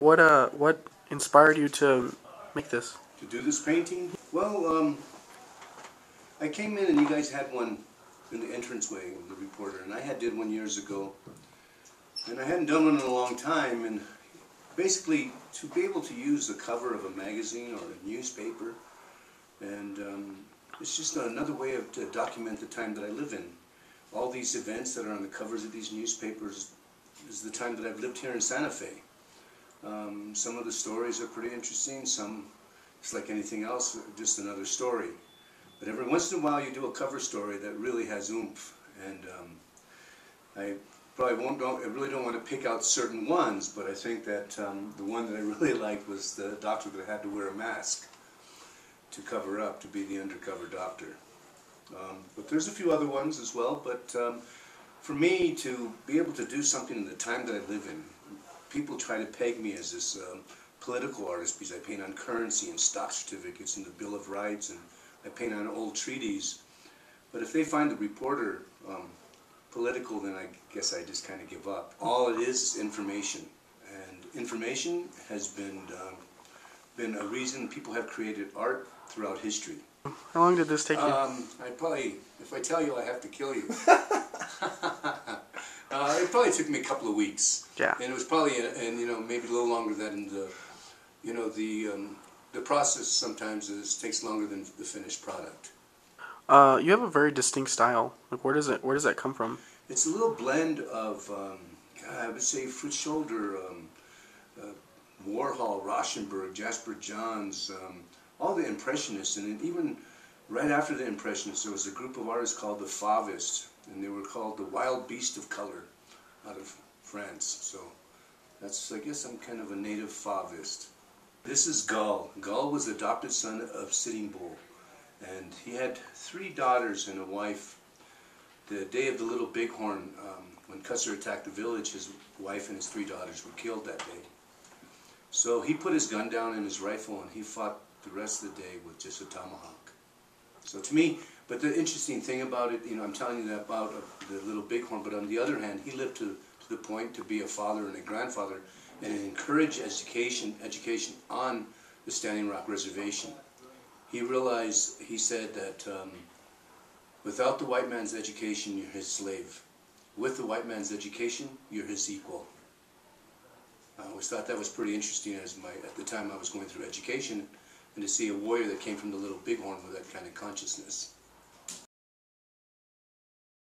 What inspired you to make this? To do this painting? Well, I came in and you guys had one in the entranceway of the reporter, and I did one years ago, and I hadn't done one in a long time, and basically to be able to use the cover of a magazine or a newspaper, and it's just another way to document the time that I live in. All these events that are on the covers of these newspapers is the time that I've lived here in Santa Fe. Some of the stories are pretty interesting, some, it's like anything else, just another story. But every once in a while you do a cover story that really has oomph, and I really don't want to pick out certain ones, but I think that the one that I really liked was the doctor that had to wear a mask to cover up, to be the undercover doctor. But there's a few other ones as well, but for me to be able to do something in the time that I live in, people try to peg me as this political artist because I paint on currency and stock certificates and the Bill of Rights, and I paint on old treaties. But if they find the reporter political, then I guess I just kind of give up. All it is information, and information has been a reason people have created art throughout history. How long did this take you? If I tell you, I have to kill you. It probably took me a couple of weeks. Yeah. And it was probably, maybe a little longer than the process sometimes takes longer than the finished product. You have a very distinct style. Like, where does that come from? It's a little blend of, I would say, Fritz Scholder, Warhol, Rauschenberg, Jasper Johns, all the Impressionists, and even right after the Impressionists, there was a group of artists called the Fauvists, and they were called the Wild Beast of Color out of France. So that's, I guess I'm kind of a native Fauvist. This is Gull. Gull was the adopted son of Sitting Bull, and he had 3 daughters and a wife. The day of the Little Bighorn, when Custer attacked the village, his wife and his 3 daughters were killed that day. So he put his gun down and his rifle, and he fought the rest of the day with just a tomahawk. So to me, but the interesting thing about it, I'm telling you that about the Little Bighorn, but on the other hand, he lived to the point to be a father and a grandfather and encourage education on the Standing Rock Reservation. He realized, he said that without the white man's education, you're his slave. With the white man's education, you're his equal. I always thought that was pretty interesting at the time I was going through education, and to see a warrior that came from the Little Bighorn with that kind of consciousness.